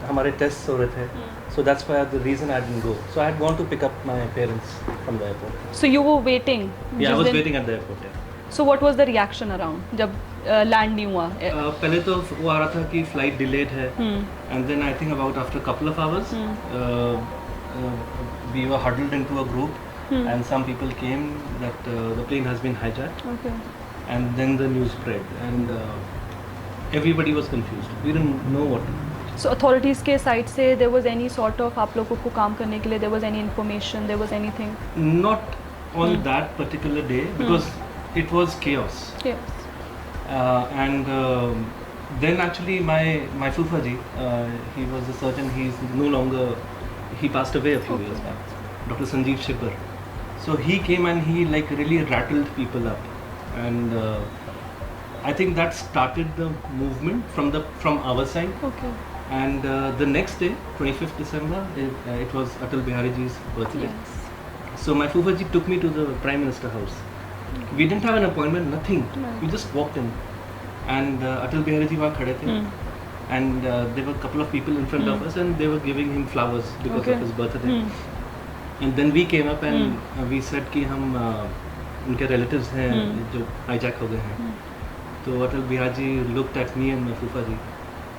हमारे टेस्ट हो रहे थे. So that's why the reason I didn't go. So I had gone to pick up my parents from the airport. So you were waiting? Yeah, I was waiting at the airport. Yeah. So what was the reaction around जब land नहीं हुआ? पहले तो वो आ रहा था कि flight delayed है, and then I think about after couple of hours we were huddled into a group and some people came that the plane has been hijacked, Okay. and then the news spread, and everybody was confused. We didn't know what to do. So authorities के side से there was any sort of आप लोगों को काम करने के लिए there was any information, there was anything? Not on that particular day, because it was chaos. Yes. And then actually my Fufaji, he was a surgeon. He's no longer, he passed away a few years back. Dr. Sanjeev Shibbar. So he came and he like really rattled people up, and I think that started the movement from our side. Okay. And the next day, 25th December, it was Atal Bihari Ji's birthday. Yes. So my Fufaji took me to the Prime Minister house. We didn't have an appointment, nothing. No. We just walked in, and Atal Bihari Ji वहाँ खड़े थे, and there were a couple of people in front of us, and they were giving him flowers because Okay. of his birthday. And then we came up and we said कि हम उनके relatives हैं जो hijack हो गए हैं. तो Atal Bihari Ji looked at me and my Fufaji,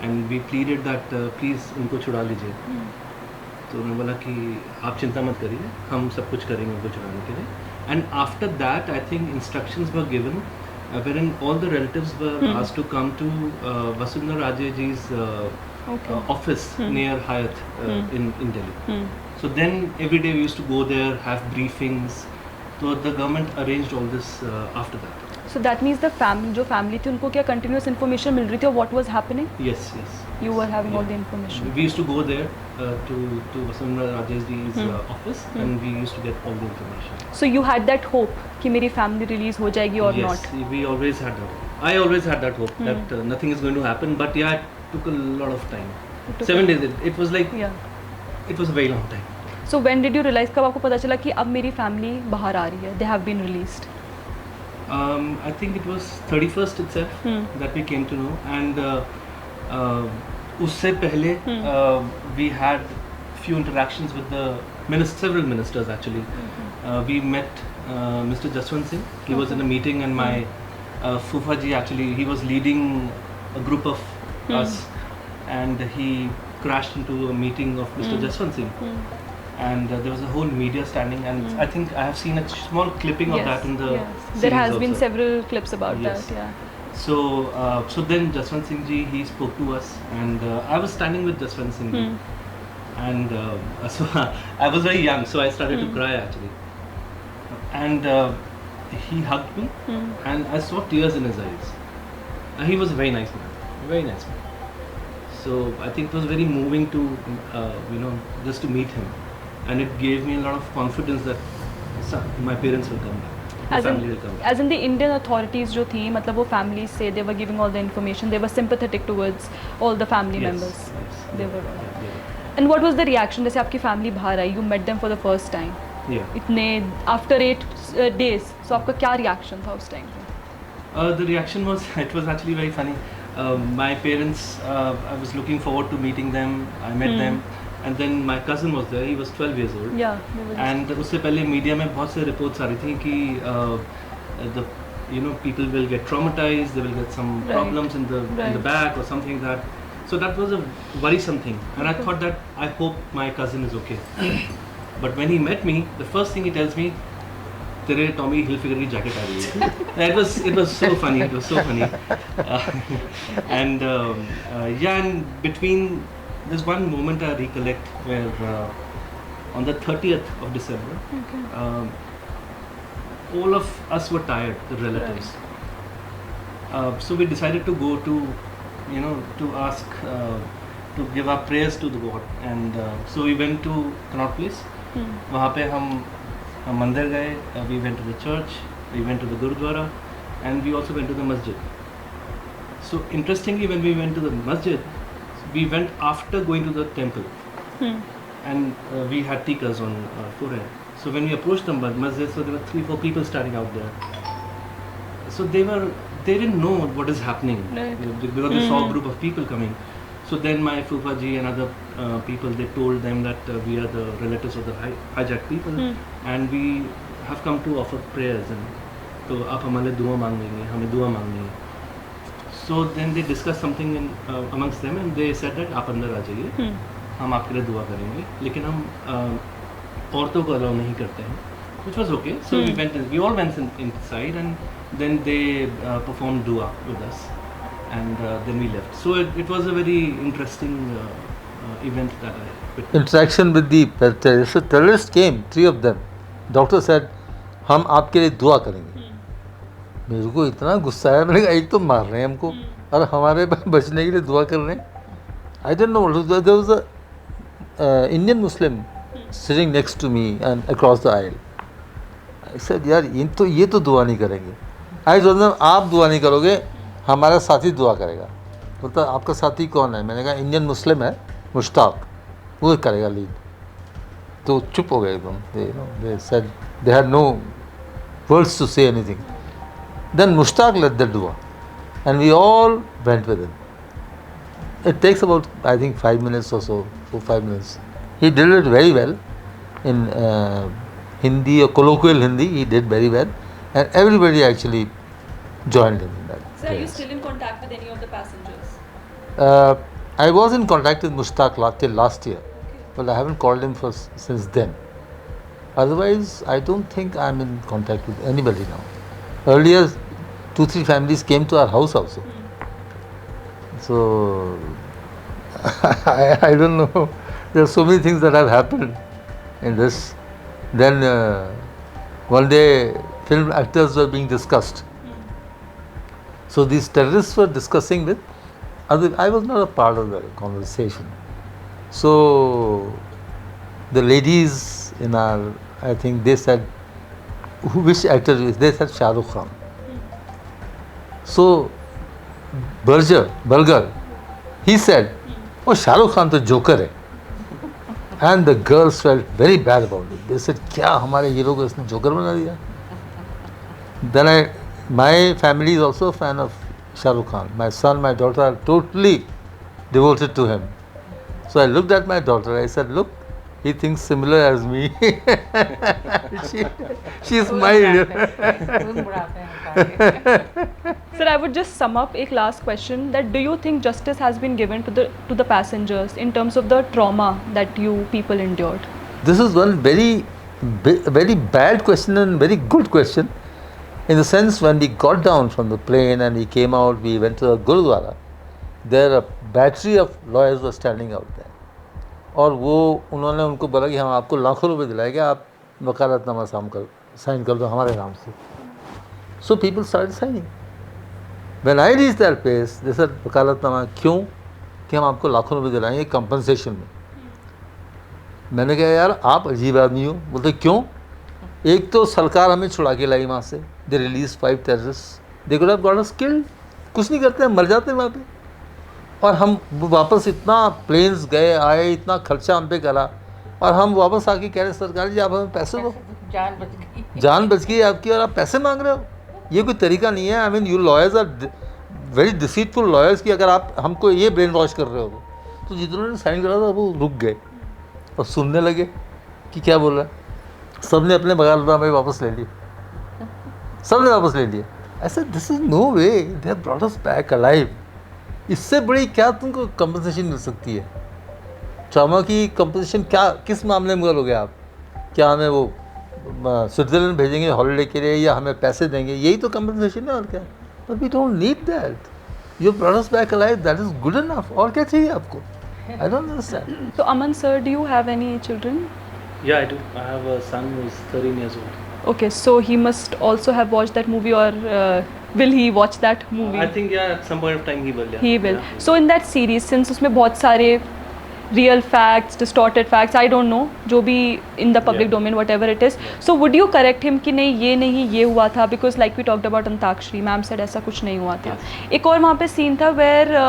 and we pleaded that please उनको छुड़ा लीजिए. तो उन्होंने बोला कि आप चिंता मत करिए, हम सब कुछ करेंगे उनको छुड़ाने के लिए. And after that, I think instructions were given wherein all the relatives were asked to come to Vasundhara Raje Ji's Okay. office near Hyatt in Delhi. So then every day we used to go there, have briefings. So the government arranged all this after that. So that means the family जो family थी उनको क्या continuous information मिल रही थी और what was happening? Yes, yes. You were having all Yeah. the information. We used to go there to Vasundhara Rajesh Ji's office, and we used to get all the information. So you had that hope कि मेरी family release हो जाएगी or Yes, not? we always had that. I always had that hope that nothing is going to happen. But yeah, it took a lot of time. It took 7 days. It was like Yeah. it was a very long time. So when did you realize कब आपको पता चला कि अब मेरी family बाहर आ रही है? They have been released. I think it was 31st itself that we came to know, and उससे पहले we had few interactions with the several ministers actually. We met Mr. Jaswant Singh. He was in a meeting, and my Fufaji actually, he was leading a group of us, and he crashed into a meeting of Mr. Jaswant Singh. And there was a whole media standing, and I think I have seen a small clipping of that in the yes. series There has been also. several clips about Yes. that. Yeah. So then Jaswant Singh ji, he spoke to us, and I was standing with Jaswant Singh ji, and so I was very young, so I started to cry actually, and he hugged me, and I saw tears in his eyes. He was a very nice man, very nice man. So I think it was very moving to just to meet him, and it gave me a lot of confidence that my parents will come back, my family will come back. As in the Indian authorities जो थी मतलब वो families से they were giving all the information, they were sympathetic towards all the family Yes, members. yes, They were. yeah, And what was the reaction जैसे आपकी family बाहर आई, you met them for the first time, yeah. इतने after 8 days, so आपका क्या reaction था उस time पे? The reaction was, it was actually very funny. My parents, I was looking forward to meeting them. I met them, and then my cousin was there. He was 12 years old. Yeah, they were just- And उससे पहले media में बहुत से reports आ रही थी कि the people will get traumatized, they will get some Right. problems in the Right. back or something like that. So that was a worrisome thing, and I thought that I hope my cousin is okay. But when he met me, the first thing he tells me, तेरे Tommy Hilfiger की jacket आ रही है. It was so funny. It was so funny. And and between there's one moment I recollect where on the 30th of December, all of us were tired, the relatives. So we decided to go to, to ask, to give our prayers to the God, and so we went to Connaught Place. वहाँ पे हम मंदिर गए. We went to the church, we went to the Gurudwara, and we also went to the masjid. So interestingly, when we went to the masjid, we went after going to the temple, and we had tikas on forehead. So when we approached the masjid, so there were 3-4 people standing out there. So they didn't know what is happening, Right. because they saw a group of people coming. So then my Fufaji and other people, they told them that we are the relatives of the hijacked people, and we have come to offer prayers. And तो आप हमारे दुआ मांगेंगे, हमें दुआ मांगनी है. So then they discussed something in amongst them and they said that आप अंदर आ जाइए, हम आपके लिए दुआ करेंगे, लेकिन हम औरतों को अलाउ नहीं करते हैं, which was okay. So we all went inside and then they performed dua with us and then we left. So it was a very interesting event that I witnessed. Interaction with the terrorists. So terrorists came, 3 of them. Doctor said, हम आपके लिए दुआ करेंगे. मेरे को इतना गुस्सा आया, मैंने कहा एक तो मार रहे हैं हमको और हमारे बचने के लिए दुआ कर रहे हैं. I don't know, there was a Indian Muslim sitting next to me and across the aisle. I said, यार ये तो दुआ नहीं करेंगे. I told them, आप दुआ नहीं करोगे, हमारा साथी दुआ करेगा. बोलता आपका साथी कौन है? मैंने कहा इंडियन मुस्लिम है, मुश्ताक, वो करेगा लीड. तो चुप हो गए एकदम. They said they had no words to say anything. Then Mushtaq led the dua and we all went with him. It takes about, I think, 5 minutes or so, 4-5 minutes. He did it very well in Hindi or colloquial Hindi. He did very well and everybody actually joined him in that. So are you still in contact with any of the passengers? I was in contact with Mushtaq till last year, but I haven't called him since then. Otherwise, I don't think I'm in contact with anybody now. Earlier, 2-3 families came to our house also. So, I don't know. There are so many things that have happened in this. Then, one day, film actors were being discussed. So, these terrorists were discussing with other. I was not a part of the conversation. So, the ladies in our, I think they said, which actor is? They said Shah Rukh Khan. So, Burger, he said, oh, Shah Rukh Khan to Joker hai. And the girls felt very bad about it. They said, क्या हमारे hero को इसने joker बना दिया? Then my family is also a fan of Shah Rukh Khan. My son, my daughter are totally devoted to him. So I looked at my daughter. I said, look, he thinks similar as me. she smiled. Sir, I would just sum up a last question that do you think justice has been given to the passengers in terms of the trauma that you people endured? This is one very bad question and very good question. In the sense, when we got down from the plane and we came out, we went to the Gurudwara. There a battery of lawyers were standing out there. और वो उन्होंने उनको बोला कि हम आपको लाखों रुपए दिलाएंगे, आप वकालतनामा साइन कर दो हमारे नाम से. So people started signing. When I reached that place, they said वकालतनामा क्यों? कि हम आपको लाखों रुपए दिलाएंगे कंपनसेशन में. मैंने कहा यार आप अजीब आदमी हो. बोलते क्यों? एक तो सरकार हमें छुड़ा के लाई वहाँ से. They released 5 terrorists. They could have got us killed. कुछ नहीं करते हैं, मर जाते हैं वहाँ पे. और हम वापस इतना प्लेन्स गए आए, इतना खर्चा हम पे करा, और हम वापस आके कह रहे सरकार जी आप हमें पैसे दो, जान बच गई आपकी और आप पैसे मांग रहे हो. ये कोई तरीका नहीं है. I mean you lawyers are very deceitful lawyers कि अगर आप हमको ये ब्रेन वॉश कर रहे हो. तो जिन्होंने साइन करा था वो रुक गए और सुनने लगे कि क्या बोल रहा है. सब ने अपने वकालतनामे वापस ले लिए, सब ने वापस ले लिए. I said this is no way, they have brought us back alive. इससे बड़ी क्या तुमको कंपनसेशन मिल सकती है? ट्रामा की कंपनसेशन क्या, किस मामले में हो गया आप? क्या हमें वो स्विट्ज़रलैंड भेजेंगे हॉलीडे के लिए या हमें पैसे देंगे? यही तो कंपनसेशन है और क्या. But we don't need that. You brought us back alive, that is good enough. और क्या चाहिए आपको? I don't understand. So Aman sir, do you have any children? Yeah, I do. I have a son who is 13 years old. Okay, so he must also have watched that movie, or will he watch that movie? I think yeah, at some point of time he will. Yeah. He will. Yeah. So in that series, since उसमें बहुत सारे real facts, distorted facts, I don't know, जो भी in the public Yeah. domain, whatever it is. Yeah. So would you correct him कि नहीं ये हुआ था, because like we talked about antakshari, ma'am said ऐसा कुछ नहीं हुआ था. Yes. एक और वहाँ पे सीन था where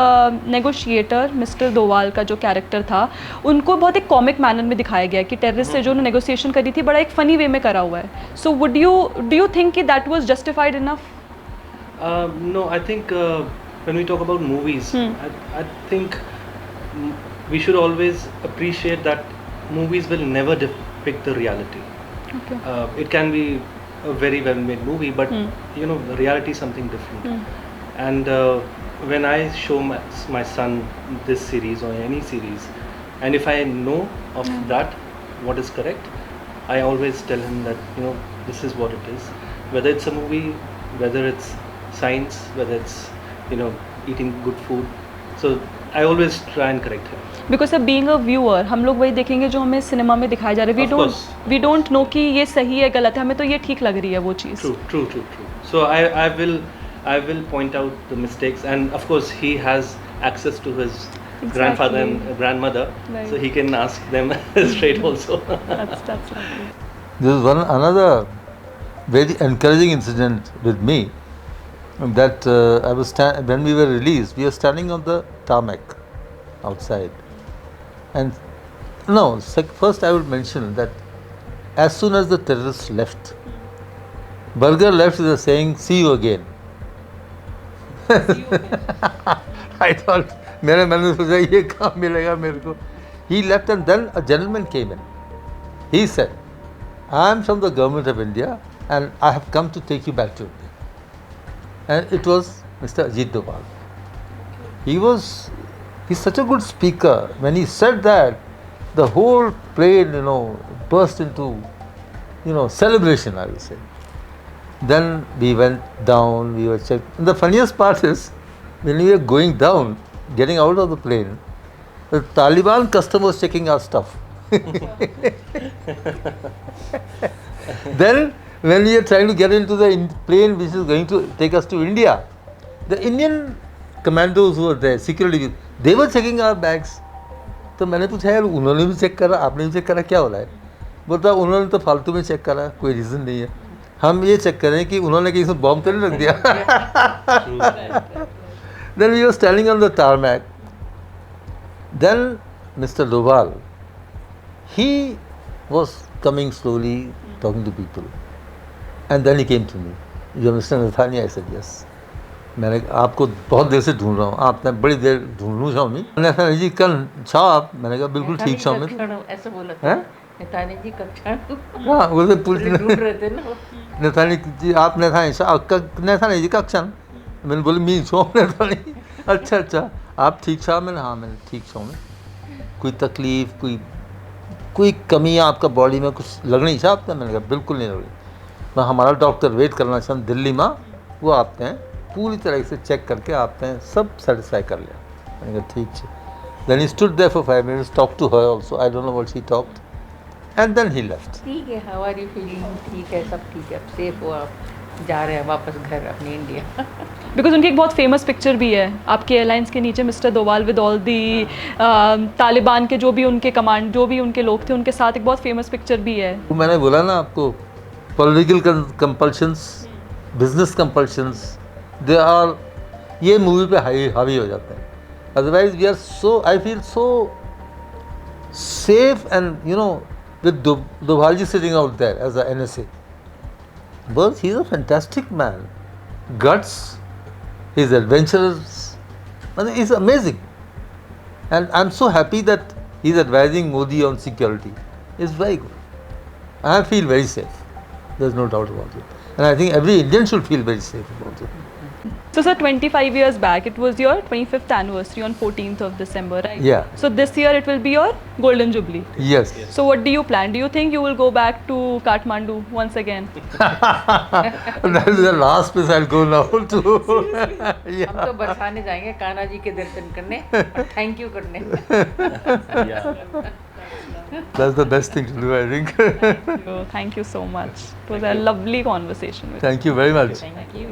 negotiator मिस्टर दोवाल का जो कैरेक्टर था, उनको बहुत एक कॉमिक मैनर में दिखाया गया कि टेररिस्ट से जो उन्होंने नेगोशिएशन करी थी बड़ा एक फ़नी वे में करा हुआ है. So would you do you think कि that was justified enough? No, I think when we talk about movies, I think we should always appreciate that movies will never depict the reality. Okay. It can be a very well made movie, but you know, the reality is something different. And when I show my son this series or any series, and if I know of that, what is correct, I always tell him that, you know, this is what it is. Whether it's a movie, whether it's science, whether it's, you know, eating good food. So I always try and correct him. Because sir being a viewer हम लोग वही देखेंगे जो हमें cinema में दिखाया जा रहा है. वी डोंट नो कि ये सही है गलत है, हमें तो ये ठीक लग रही है वो चीज़. True. So I will point out the mistakes, and of course he has access to his grandfather and grandmother, Right. so he can ask them straight also. That's lovely. There was another very encouraging incident with me that I was when we were released, we were standing on the tarmac outside, and first I would mention that as soon as the terrorists left, Burger left with a saying, "See you again." I thought, मैंने सोचा ये काम मिलेगा मेरे को. He left, and then a gentleman came in. He said, "I am from the government of India and I have come to take you back to India." And it was Mr. Ajit Doval. He's such a good speaker. When he said that, the whole plane, burst into, celebration, I will say. Then we went down, we were checked. And the funniest part is, when we were going down, getting out of the plane, the Taliban customer was checking our stuff. Then, when we were trying to get into the plane which is going to take us to India, the Indian commandos who were there, security, they were checking our bags. तो मैंने पूछा यार उन्होंने भी check करा, आपने भी check करा, क्या हो रहा है? बोलता उन्होंने तो फालतू में चेक करा, कोई रीज़न नहीं है. हम ये चेक करें कि उन्होंने कहीं से बॉम्ब तो नहीं रख दिया. Then we were standing on the tarmac. Then Mr. Doval, he was coming slowly, talking to people. And then he came to me. You understand, Nathani? I said, yes. मैंने आपको बहुत देर से ढूंढ रहा हूँ, आपने बड़ी देर ढूंढूँ छाओ मैं. नेतानी जी कल छाओ आप. मैंने कहा बिल्कुल ठीक छाओ मैं. ऐसा बोला था नेतानी जी कक्षा. हाँ बोलते पूछ ढूंढ रहे थे ना. नेतानी जी आप नेतानी जी कक्षा. मैंने बोले मी छो नेतानी. अच्छा आप ठीक छाओ. मैंने हाँ मैंने ठीक छाओ मैं. कोई तकलीफ कोई कमी आपका बॉडी में कुछ लग नहीं छा आपने? मैंने कहा बिल्कुल नहीं लग रही. मैं हमारा डॉक्टर वेट करना चाहता दिल्ली में, वो आपने पूरी तरह से चेक करके आपने सब सेटिस्फाई कर लिया. मैंने कहा ठीक है. Then he stood there for 5 minutes, talked to her also. I don't know what she talked, and then he left. ठीक है, how are you feeling? ठीक है, सब ठीक है, सेफ हो आप, जा रहे हैं वापस घर अपने इंडिया. बिकॉज उनकी एक बहुत फेमस पिक्चर भी है आपके एयरलाइंस के नीचे, mister Doval with all the Taliban के जो भी उनके कमांड, जो भी उनके लोग थे उनके साथ, एक बहुत फेमस पिक्चर भी है. वो मैंने बोला ना आपको, political compulsions, business compulsions, they are ये मूवी पे हावी हो जाते हैं. Otherwise we are so, I feel so safe and with Dovalji sitting out there as a NSA. But he's a fantastic man. Guts, he's adventurous, and he's amazing. And I'm so happy that he's advising Modi on security. It's very good. I feel very safe. There's no doubt about it. And I think every Indian should feel very safe about it. So sir, 25 years back, it was your 25th anniversary on 14th of December, right? Yeah. So this year it will be your golden jubilee. Yes. So what do you plan? Do you think you will go back to Kathmandu once again? That is the last place I'll go now to. Yeah. हम तो बरसाने जाएंगे कान्हा जी के दर्शन करने और thank you करने. That's the best thing to do, I think. Thank you so much. It was a lovely conversation with you. Thank you very much. Thank you.